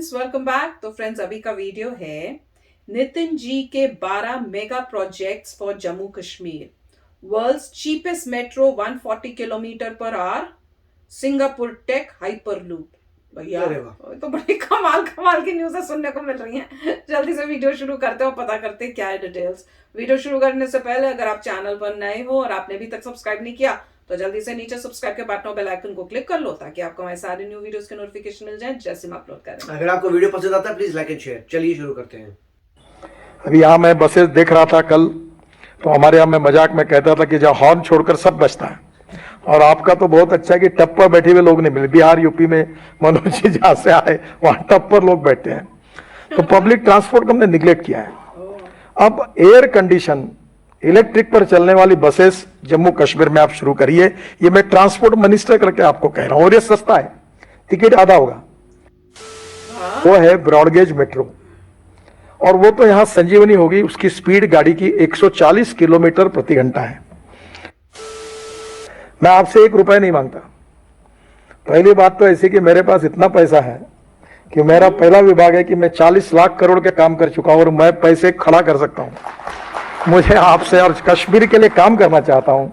Friends, welcome back. तो friends, अभी का वीडियो है नितिन जी के 12 mega projects for Jammu Kashmir. World's cheapest metro 140 kilometre per hour, Singapore tech hyperloop. भैया तो बड़ी कमाल कमाल की न्यूज़ सुनने को मिल रही हैं। जल्दी से वीडियो शुरू करते हो, पता करते हैं क्या है डिटेल्स। वीडियो शुरू करने से पहले अगर आप चैनल पर नए हो और आपने अभी तक सब्सक्राइब नहीं किया तो जल्दी से नीचे सब्सक्राइब के बटन और बेल आइकन को क्लिक कर लो ताकि आपको हमारे सारे न्यू वीडियोस के नोटिफिकेशन मिल जाएं जैसे हम अपलोड करें। अगर आपको वीडियो पसंद आता है प्लीज लाइक एंड शेयर। चलिए शुरू करते हैं। अभी यहाँ मैं बसेस देख रहा था कल, तो हमारे यहाँ में मजाक में कहता था कि जहाँ हॉर्न छोड़कर सब बचता है, और आपका तो बहुत अच्छा है कि टप पर बैठे हुए लोग नहीं मिले। बिहार यूपी में मनोज जी जहाँ से आए वहाँ टप पर लोग बैठते हैं, तो पब्लिक ट्रांसपोर्ट को हमने निगलेक्ट किया है। अब एयर कंडीशन इलेक्ट्रिक पर चलने वाली बसेस जम्मू कश्मीर में आप शुरू करिए। ये मैं ट्रांसपोर्ट मिनिस्टर करके आपको कह रहा हूँ, और ये सस्ता है, टिकट आधा होगा। वो है ब्रॉडगेज मेट्रो, और वो तो यहां संजीवनी होगी। उसकी स्पीड गाड़ी की 140 किलोमीटर प्रति घंटा है। मैं आपसे 1 रुपया नहीं मांगता। पहली बात तो ऐसी कि मेरे पास इतना पैसा है कि मेरा पहला विभाग है कि मैं 40 लाख करोड़ के काम कर चुका हूं और मैं पैसे खड़ा कर सकता हूं। मुझे आपसे और कश्मीर के लिए काम करना चाहता हूं,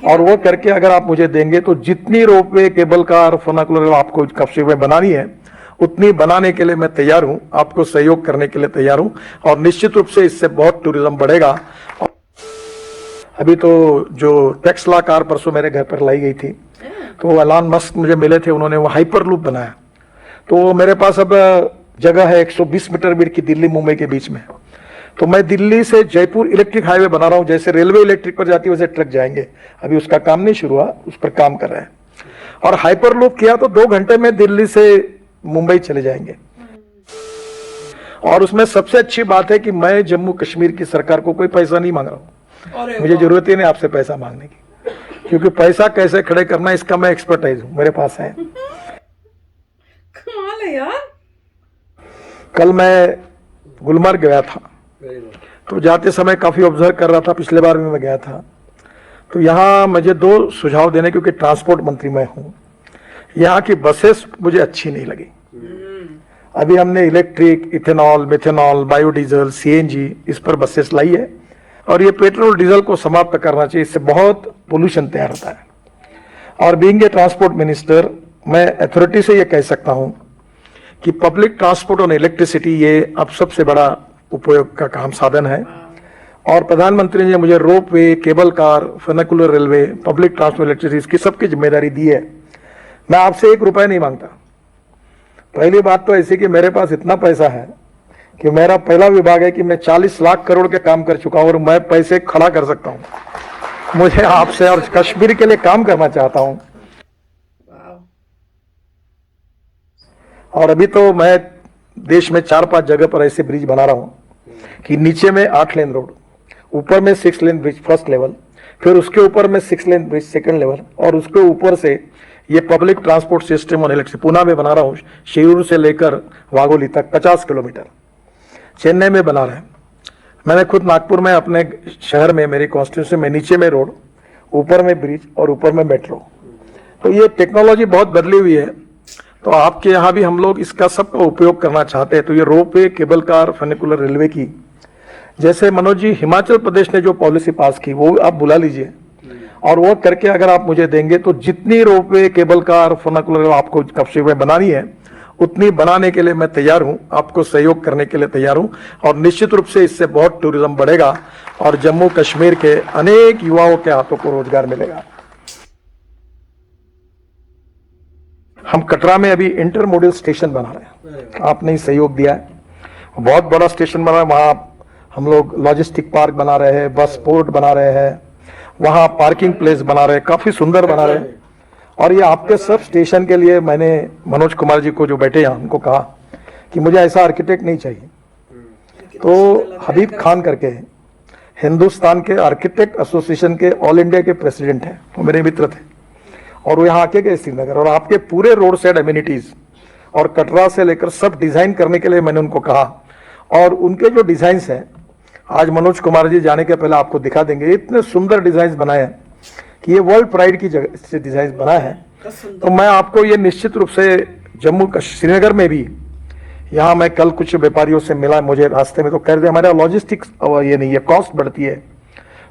और वो करके अगर आप मुझे देंगे तो जितनी रोपवे, केबल कार, फर्नाकुलर आपको कश्मीर में बनानी है उतनी बनाने के लिए मैं तैयार हूं, आपको सहयोग करने के लिए तैयार हूं, और निश्चित रूप से इससे बहुत टूरिज्म बढ़ेगा। अभी तो जो टेस्ला कार परसों मेरे घर पर लाई गई थी, तो एलन मस्क मुझे मिले थे, उन्होंने वो हाइपर लूप बनाया। तो मेरे पास अब जगह है 120 मीटर बीच की, दिल्ली मुंबई के बीच में। तो मैं दिल्ली से जयपुर इलेक्ट्रिक हाईवे बना रहा हूं। जैसे रेलवे इलेक्ट्रिक पर जाती है वैसे ट्रक जाएंगे। अभी उसका काम नहीं शुरू हुआ, उस पर काम कर रहे हैं। और हाइपर लूप किया तो 2 घंटे में दिल्ली से मुंबई चले जाएंगे। और उसमें सबसे अच्छी बात है कि मैं जम्मू कश्मीर की सरकार को कोई पैसा नहीं मांग रहा हूं। मुझे जरूरत ही नहीं आपसे पैसा मांगने की, क्योंकि पैसा कैसे खड़े करना इसका मैं एक्सपर्टाइज हूं, मेरे पास है। कमाल है यार। कल मैं गुलमर्ग गया था, तो जाते समय काफी ऑब्जर्व कर रहा था। पिछले बार भी मैं गया था। तो यहाँ मुझे 2 सुझाव देने, क्योंकि ट्रांसपोर्ट मंत्री मैं हूं। यहाँ की बसेस मुझे अच्छी नहीं लगी। अभी हमने electric, ethanol, methanol, biodiesel, CNG इस पर बसेस लाई है, और ये पेट्रोल डीजल को समाप्त करना चाहिए। इससे बहुत पोल्यूशन तैयार होता है। और बीइंग ए ट्रांसपोर्ट मिनिस्टर, मैं अथॉरिटी से ये कह सकता हूं कि पब्लिक ट्रांसपोर्ट और इलेक्ट्रिसिटी ये अब सबसे बड़ा उपयोग का काम साधन है। और प्रधानमंत्री ने मुझे ropeway, cable car, funicular railway, public transport, electricity, इसकी सबकी जिम्मेदारी दी है। मैं आपसे 1 रुपया नहीं मांगता। पहली बात तो ऐसी कि मेरे पास इतना पैसा है कि मेरा पहला विभाग है कि मैं 40 लाख करोड़ के काम कर चुका हूं और मैं पैसे खड़ा कर सकता हूं। मुझे आपसे और कश्मीर के लिए काम करना चाहता हूं। और अभी तो मैं देश में 4-5 जगह पर ऐसे ब्रिज बना रहा हूं कि नीचे में 8 लेन रोड, ऊपर में 6 लेन ब्रिज फर्स्ट लेवल, फिर उसके ऊपर में 6 लेन ब्रिज सेकंड लेवल, और उसके ऊपर से ये पब्लिक ट्रांसपोर्ट सिस्टम और इलेक्ट्रिक पुणे में बना रहा हूँ। शिरूर से लेकर वाघोली तक 50 किलोमीटर। चेन्नई में बना रहे हैं। मैंने खुद नागपुर में अपने शहर में, मेरी कॉन्स्टिट्यूंसी में, नीचे में रोड, ऊपर में ब्रिज और ऊपर में मेट्रो। तो ये टेक्नोलॉजी बहुत बदली हुई है। तो आपके यहाँ भी हम लोग इसका सबका उपयोग करना चाहते हैं। तो ये रोप वे, केबल कार, फर्नाकुलर रेलवे की, जैसे मनोज जी हिमाचल प्रदेश ने जो पॉलिसी पास की वो आप बुला लीजिए, और वो करके अगर आप मुझे देंगे तो जितनी रोपवे, केबल कार, फर्नाकुलर आपको कश्मीर में बनानी है उतनी बनाने के लिए मैं तैयार हूं, आपको सहयोग करने के लिए तैयार हूं, और निश्चित रूप से इससे बहुत टूरिज्म बढ़ेगा और जम्मू कश्मीर के अनेक युवाओं के हाथों को रोजगार मिलेगा। हम कटरा में अभी इंटरमोडल स्टेशन बना रहे हैं, आपने ही सहयोग दिया है। बहुत बड़ा स्टेशन बना है। वहां हम लोग लॉजिस्टिक पार्क बना रहे हैं, बस पोर्ट बना रहे हैं, वहां पार्किंग प्लेस बना रहे हैं, काफी सुंदर बना रहे हैं। और ये आपके सब स्टेशन के लिए मैंने मनोज कुमार जी को जो बैठे हैं उनको कहा कि मुझे ऐसा आर्किटेक्ट नहीं चाहिए। तो हबीब खान करके हिंदुस्तान के आर्किटेक्ट एसोसिएशन के ऑल इंडिया के प्रेसिडेंट हैं, वो मेरे मित्र थे, और वो यहाँ आके गए श्रीनगर, और आपके पूरे रोड साइड एमिनिटीज और कटरा से लेकर सब डिजाइन करने के लिए मैंने उनको कहा। और उनके जो डिजाइन हैं आज मनोज कुमार जी जाने के पहले आपको दिखा देंगे। इतने सुंदर डिजाइन बनाए हैं कि ये वर्ल्ड प्राइड की जगह से डिजाइन बना है। तो मैं आपको ये निश्चित रूप से जम्मू श्रीनगर में भी, यहाँ मैं कल कुछ व्यापारियों से मिला, मुझे रास्ते में तो कह रहे थे हमारा लॉजिस्टिक्स ये नहीं है, कॉस्ट बढ़ती है।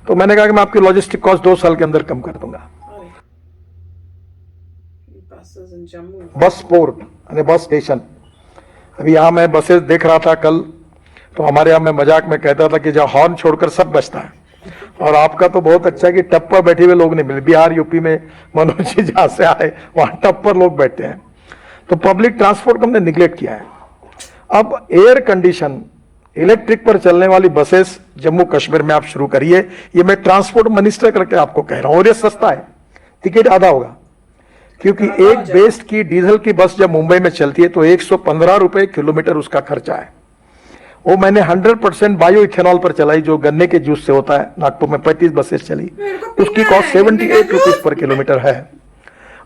तो मैंने कहा कि मैं आपकी लॉजिस्टिक कॉस्ट 2 साल के अंदर कम कर दूंगा। buses in Jammu. Bus port यानी बस स्टेशन, अभी यहाँ मैं बसेस देख रहा था कल, तो हमारे यहाँ मैं मजाक में कहता था कि जहाँ हॉर्न छोड़कर सब बचता है, और आपका तो बहुत अच्छा है कि टप पर बैठे हुए लोग नहीं मिले। बिहार यूपी में मनोज जी जहाँ से आए वहाँ टप पर लोग बैठते हैं। तो पब्लिक ट्रांसपोर्ट को हमने निगलेक्ट किया है। अब एयर कंडीशन इलेक्ट्रिक पर चलने वाली बसेस जम्मू कश्मीर में आप शुरू करिए, ये मैं ट्रांसपोर्ट मिनिस्टर करके आपको कह रहा हूं, और ये सस्ता है, टिकट आधा होगा, क्योंकि एक बेस्ट की डीजल की बस जब मुंबई में चलती है तो 115 रुपए किलोमीटर उसका खर्चा है। वो मैंने 100% बायो इथेनॉल पर चलाई, जो गन्ने के जूस से होता है। नागपुर में 35 बसेस चली, उसकी कॉस्ट 78 रुपीज पर किलोमीटर है।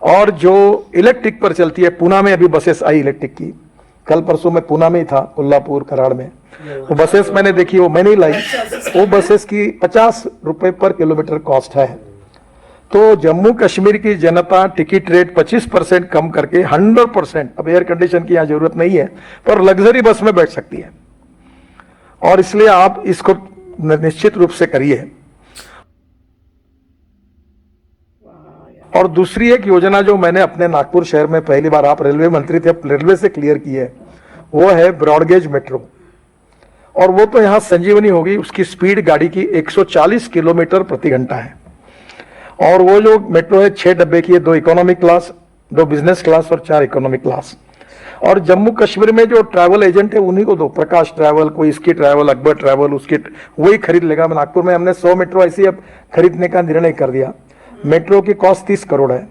और जो इलेक्ट्रिक पर चलती है, पूना में अभी बसेस आई इलेक्ट्रिक की, कल परसों में पूना में ही था, कोल्हापुर कराड़ में, वो बसेस मैंने देखी, वो मैंने ही लाई। वो बसेस की 50 रुपए पर किलोमीटर कॉस्ट है। तो जम्मू कश्मीर की जनता टिकट रेट 25% कम करके 100%, अब एयर कंडीशन की यहाँ जरूरत नहीं है, पर लग्जरी बस में बैठ सकती है। और इसलिए आप इसको निश्चित रूप से करिए। और दूसरी एक योजना जो मैंने अपने नागपुर शहर में पहली बार, आप रेलवे मंत्री थे, रेलवे से क्लियर की है, वो है ब्रॉडगेज मेट्रो। और वो तो यहाँ संजीवनी होगी, उसकी स्पीड गाड़ी की 140 किलोमीटर प्रति घंटा है। और वो जो मेट्रो है 6 डब्बे की है, 2 इकोनॉमिक क्लास, 2 बिजनेस क्लास और 4 इकोनॉमिक क्लास। और जम्मू कश्मीर में जो ट्रैवल एजेंट है उन्हीं को दो, प्रकाश ट्रैवल, कोई इसकी ट्रैवल, अकबर ट्रैवल, उसकी वही खरीद लेगा। नागपुर में हमने 100 मेट्रो ऐसी अब खरीदने का निर्णय कर दिया। मेट्रो की कॉस्ट 30 करोड़ है,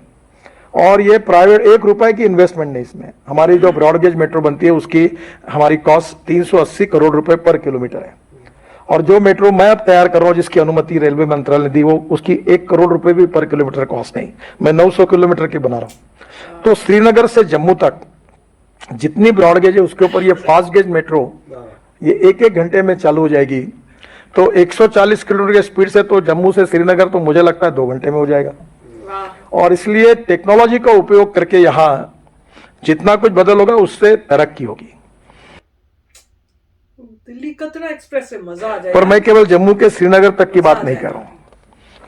और ये प्राइवेट 1 रुपए की इन्वेस्टमेंट नहीं इसमें। हमारी जो ब्रॉडगेज मेट्रो बनती है उसकी हमारी कॉस्ट 380 करोड़ रुपए पर किलोमीटर है। और जो मेट्रो मैं अब तैयार कर रहा हूँ, जिसकी अनुमति रेलवे मंत्रालय ने दी, वो उसकी 1 करोड़ रुपए भी पर किलोमीटर कॉस्ट नहीं, मैं 900 किलोमीटर की बना रहा हूँ। तो श्रीनगर से जम्मू तक जितनी ब्रॉडगेज है उसके ऊपर ये फास्ट गेज मेट्रो ये 1-1 घंटे में चालू हो जाएगी। तो 140 किलोमीटर की स्पीड से तो जम्मू से श्रीनगर तो मुझे लगता है 2 घंटे में हो जाएगा। और इसलिए टेक्नोलॉजी का उपयोग करके यहाँ जितना कुछ बदल होगा उससे तरक्की होगी। दिल्ली कतरा एक्सप्रेस से मजा आ जाएगा। पर मैं केवल जम्मू के श्रीनगर तक की बात नहीं कर रहा हूँ,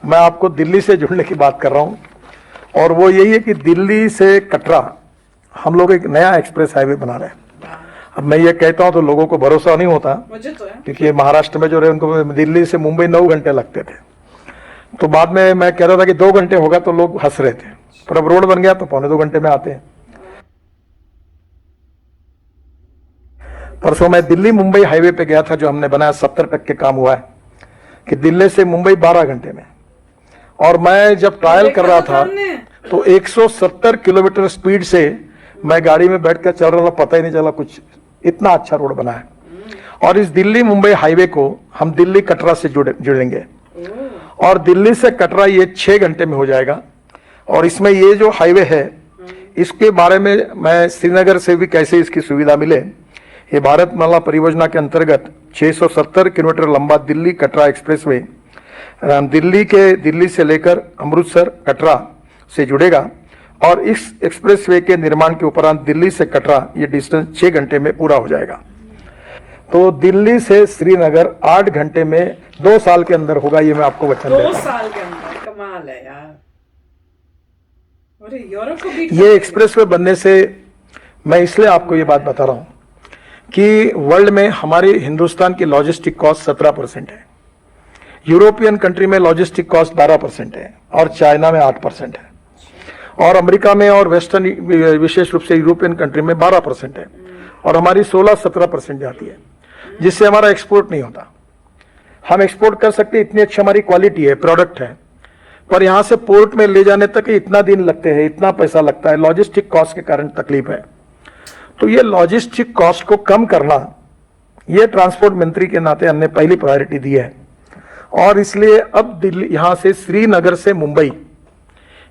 मैं आपको दिल्ली से जुड़ने की बात कर रहा हूँ। और वो यही है कि दिल्ली से कटरा हम लोग एक नया एक्सप्रेस हाईवे बना रहे हैं। अब मैं ये कहता हूँ तो लोगों को भरोसा नहीं होता, मुझे तो है, क्योंकि महाराष्ट्र में जो रहे उनको दिल्ली से मुंबई 9 घंटे लगते थे। तो बाद में मैं कह रहा था कि 2 घंटे होगा तो लोग हंस रहे थे, पर अब रोड बन गया तो 1.25-2 घंटे में आते हैं। परसों मैं दिल्ली मुंबई हाईवे पे गया था, जो हमने बनाया 70% काम हुआ है, कि दिल्ली से मुंबई 12 घंटे में। और मैं जब ट्रायल कर रहा था तो 170 किलोमीटर स्पीड से मैं गाड़ी में बैठकर चल रहा था, पता ही नहीं चला कुछ, इतना अच्छा रोड बना है। और इस दिल्ली मुंबई हाईवे को हम दिल्ली कटरा से जुड़ेंगे, और दिल्ली से कटरा ये 6 घंटे में हो जाएगा। और इसमें ये जो हाईवे है इसके बारे में मैं श्रीनगर से भी कैसे इसकी सुविधा मिले, ये भारतमाला परियोजना के अंतर्गत 670 किलोमीटर लंबा दिल्ली कटरा एक्सप्रेसवे दिल्ली से लेकर अमृतसर कटरा से जुड़ेगा। और इस एक्सप्रेसवे के निर्माण के उपरांत दिल्ली से कटरा ये डिस्टेंस 6 घंटे में पूरा हो जाएगा। तो दिल्ली से श्रीनगर 8 घंटे में 2 साल के अंदर होगा, ये मैं आपको वचन देता हूं। 2 साल के अंदर, कमाल है यार। अरे यूरोप को बीट ये एक्सप्रेसवे बनने से मैं इसलिए आपको ये बात बता रहा हूं कि वर्ल्ड में हमारे हिंदुस्तान की लॉजिस्टिक कॉस्ट 17% है, यूरोपियन कंट्री में लॉजिस्टिक कॉस्ट 12% है, और चाइना में 8% है, और अमेरिका में और वेस्टर्न विशेष रूप से यूरोपियन कंट्री में 12% है, और हमारी 16-17% जाती है, जिससे हमारा एक्सपोर्ट नहीं होता। हम एक्सपोर्ट कर सकते, इतनी अच्छी हमारी क्वालिटी है, प्रोडक्ट है, पर यहां से पोर्ट में ले जाने तक इतना दिन लगते हैं, इतना पैसा लगता है, लॉजिस्टिक कॉस्ट के कारण तकलीफ है। तो ये लॉजिस्टिक कॉस्ट को कम करना, ये ट्रांसपोर्ट मंत्री के नाते हमने पहली प्रायोरिटी दी है। और इसलिए अब दिल्ली यहां से श्रीनगर से मुंबई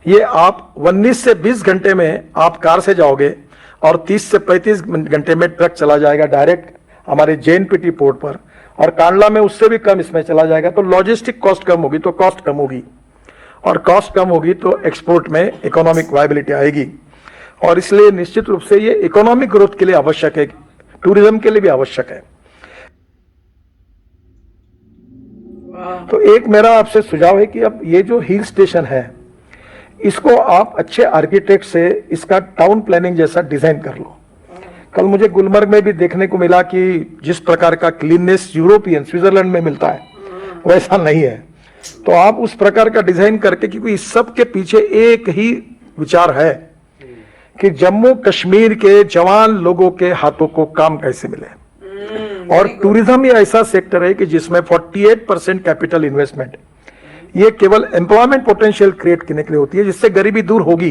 ये आप 19 से 20 घंटे में आप कार से जाओगे, और 30 से 35 घंटे में ट्रक चला जाएगा डायरेक्ट हमारे JNPT पोर्ट पर, और कांडला में उससे भी कम इसमें चला जाएगा। तो लॉजिस्टिक कॉस्ट कम होगी तो कॉस्ट कम होगी, और कॉस्ट कम होगी तो एक्सपोर्ट में इकोनॉमिक वायबिलिटी आएगी। और इसलिए निश्चित रूप से ये इकोनॉमिक ग्रोथ के लिए आवश्यक है, टूरिज्म के लिए भी आवश्यक है। तो एक मेरा आपसे सुझाव है कि अब ये जो हिल स्टेशन है, इसको आप अच्छे आर्किटेक्ट से इसका टाउन प्लानिंग जैसा डिजाइन कर लो। कल मुझे गुलमर्ग में भी देखने को मिला कि जिस प्रकार का क्लीननेस यूरोपियन स्विट्जरलैंड में मिलता है वैसा नहीं है। तो आप उस प्रकार का डिजाइन करके, क्योंकि इस सब के पीछे एक ही विचार है कि जम्मू कश्मीर के जवान लोगों के हाथों को काम कैसे मिले। और टूरिज्म ही ऐसा सेक्टर है कि जिसमें 48% कैपिटल इन्वेस्टमेंट, ये केवल एम्प्लॉयमेंट पोटेंशियल क्रिएट करने के लिए होती है, जिससे गरीबी दूर होगी,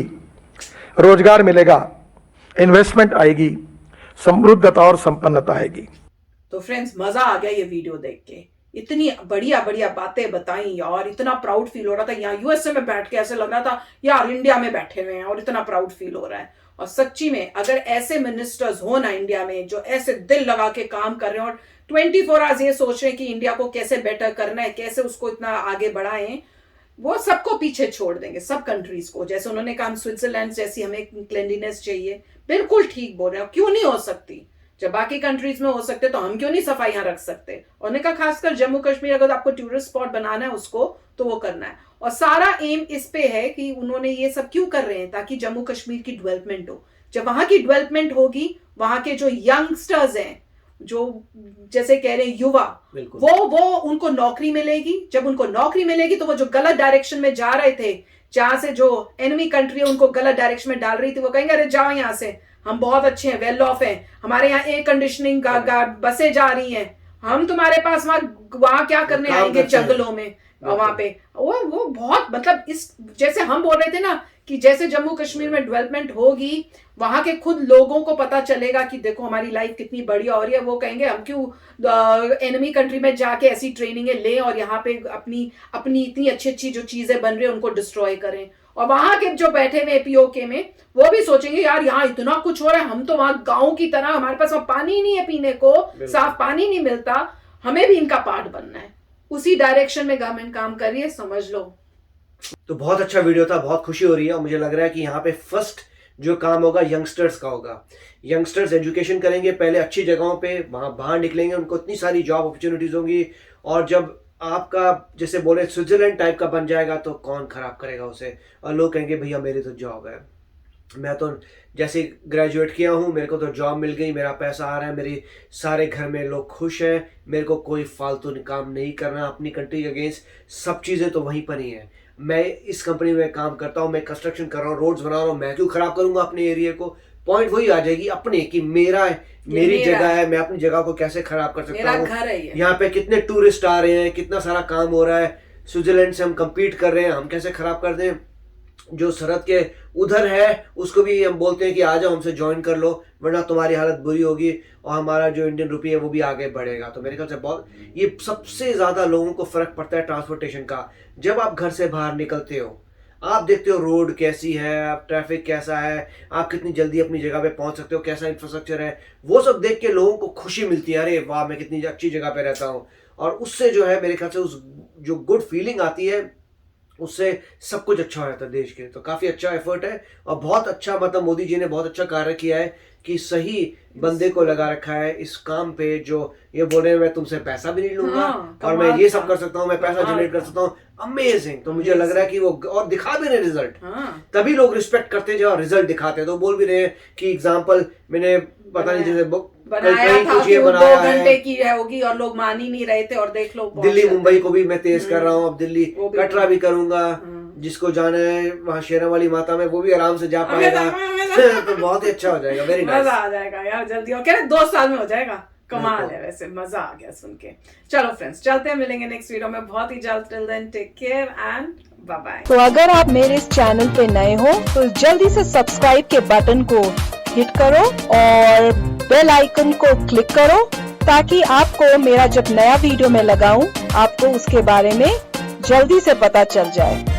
रोजगार मिलेगा, इन्वेस्टमेंट आएगी, समृद्धता और संपन्नता आएगी। तो फ्रेंड्स, मजा आ गया ये वीडियो देख के। इतनी बढ़िया बढ़िया बातें बताई और इतना प्राउड फील हो रहा था। यहाँ यूएसए में बैठ के ऐसे लग रहा था यार इंडिया में बैठे हुए हैं और इतना प्राउड फील हो रहा है। और सच्ची में अगर ऐसे मिनिस्टर्स हो ना इंडिया में, जो ऐसे दिल लगा के काम कर रहे हैं और 24 आवर्स ये सोच रहे हैं कि इंडिया को कैसे बेटर करना है, कैसे उसको इतना आगे बढ़ाएं, वो सबको पीछे छोड़ देंगे, सब कंट्रीज को। जैसे उन्होंने कहा स्विट्जरलैंड जैसी हमें क्लेanलीनेस चाहिए, बिल्कुल ठीक बोल रहे हैं। क्यों नहीं हो सकती? जब बाकी कंट्रीज में हो सकते तो हम क्यों नहीं सफाई यहाँ रख सकते? उन्होंने कहा खासकर जम्मू कश्मीर अगर आपको टूरिस्ट स्पॉट बनाना है उसको, तो वो करना है। और सारा एम इस पे है कि उन्होंने ये सब क्यों कर रहे हैं, ताकि जम्मू कश्मीर की डेवलपमेंट हो। जब वहां की डेवलपमेंट होगी, वहां के जो यंगस्टर्स हैं, जो जैसे कह रहे हैं युवा, वो उनको नौकरी मिलेगी। जब उनको नौकरी मिलेगी तो वो जो गलत डायरेक्शन में जा रहे थे, जहां से जो एनिमी कंट्री है उनको गलत डायरेक्शन में डाल रही थी, वो कहेंगे अरे जाओ यहाँ से, हम बहुत अच्छे हैं, वेल ऑफ हैं, हमारे यहाँ एयर कंडीशनिंग बसें जा रही हैं, हम तुम्हारे पास वहां क्या करने आएंगे जंगलों में। वहां पे वो बहुत, मतलब इस जैसे हम बोल रहे थे ना कि जैसे जम्मू कश्मीर में डेवलपमेंट होगी, वहां के खुद लोगों को पता चलेगा कि देखो हमारी लाइफ कितनी बढ़िया हो रही है। वो कहेंगे हम क्यों एनिमी कंट्री में जाके ऐसी ट्रेनिंगें लें और यहाँ पे अपनी इतनी अच्छी अच्छी जो चीजें बन रही है उनको डिस्ट्रॉय करें। और वहां के जो बैठे हुए पीओके में, वो भी सोचेंगे यार यहाँ इतना कुछ हो रहा है, हम तो वहां गाँव की तरह, हमारे पास वहां पानी नहीं है पीने को, साफ पानी नहीं मिलता, हमें भी इनका पार्ट बनना है। उसी डायरेक्शन में गवर्नमेंट काम कर रही है, समझ लो। तो बहुत अच्छा वीडियो था, बहुत खुशी हो रही है। और मुझे लग रहा है कि यहाँ पे फर्स्ट जो काम होगा यंगस्टर्स का होगा। यंगस्टर्स एजुकेशन करेंगे पहले अच्छी जगहों पे, वहां बाहर निकलेंगे, उनको इतनी सारी जॉब अपॉर्चुनिटीज होंगी। और जब आपका जैसे बोले स्विट्जरलैंड टाइप का बन जाएगा तो कौन खराब करेगा उसे। और लोग कहेंगे भैया मेरी तो जॉब है, मैं तो जैसे ग्रेजुएट किया हूँ, मेरे को तो जॉब मिल गई, मेरा पैसा आ रहा है, मेरे सारे घर में लोग खुश हैं, मेरे को कोई फालतू काम नहीं करना अपनी कंट्री के अगेंस्ट। सब चीज़ें तो वहीं पर ही हैं। मैं इस कंपनी में काम करता हूँ, मैं कंस्ट्रक्शन कर रहा हूँ, रोड्स बना रहा हूँ, मैं क्यों खराब करूंगा अपने एरिया को। पॉइंट वही आ जाएगी अपने कि मेरी जगह है, मैं अपनी जगह को कैसे खराब कर सकता हूँ। यहाँ पे कितने टूरिस्ट आ रहे हैं, कितना सारा काम हो रहा है, स्विट्जरलैंड से हम compete कर रहे हैं, हम कैसे खराब कर दें। जो सरहद के उधर है उसको भी हम बोलते हैं कि आ जाओ हमसे ज्वाइन कर लो, वरना तुम्हारी हालत बुरी होगी और हमारा जो इंडियन रुपी है वो भी आगे बढ़ेगा। तो मेरे ख्याल से बहुत ये सबसे ज़्यादा लोगों को फ़र्क पड़ता है ट्रांसपोर्टेशन का। जब आप घर से बाहर निकलते हो, आप देखते हो रोड कैसी है, आप ट्रैफिक कैसा है, आप कितनी जल्दी अपनी जगह पे पहुंच सकते हो, कैसा इंफ्रास्ट्रक्चर है, वो सब देख के लोगों को खुशी मिलती है, अरे वाह मैं कितनी अच्छी जगह पे रहता हूँ। और उससे जो है मेरे ख्याल से उस जो गुड फीलिंग आती है उससे सब कुछ अच्छा हो जाता है देश के। तो काफ़ी अच्छा एफर्ट है और बहुत अच्छा, मतलब मोदी जी ने बहुत अच्छा कार्य किया है कि सही बंदे को लगा रखा है इस काम पे, जो ये बोल रहे हैं मैं तुमसे पैसा भी नहीं लूंगा और मैं ये सब कर सकता हूँ, मैं पैसा जनरेट कर सकता हूँ। अमेजिंग। तो मुझे लग रहा है कि वो और दिखा भी रहे रिजल्ट, तभी लोग रिस्पेक्ट करते हैं जब रिजल्ट दिखाते हैं। तो बोल भी रहे हैं कि एग्जाम्पल मैंने पता नहीं जैसे बनाया था कि वो 2 घंटे की होगी और लोग मान ही नहीं रहे थे, और देख लो दिल्ली मुंबई को भी मैं तेज कर रहा हूँ, अब दिल्ली कटरा भी करूंगा, जिसको जाना है वहाँ शेरा वाली माता में वो भी आराम से जा पाएगा। तो बहुत ही अच्छा हो जाएगा, वेरी नाइस, मजा आ जाएगा यार जल्दी। और कह रहे 2 साल में हो जाएगा, कमाल है। वैसे मजा आ गया सुन के। चलो फ्रेंड्स चलते हैं, मिलेंगे नेक्स्ट वीडियो में बहुत ही जल्द। Till then take care and bye bye. तो अगर आप मेरे इस चैनल पे नए हो तो जल्दी से सब्सक्राइब के बटन को हिट करो और बेल आइकन को क्लिक करो, ताकि आपको मेरा जब नया वीडियो मैं लगाऊं आपको उसके बारे में जल्दी से पता चल जाए।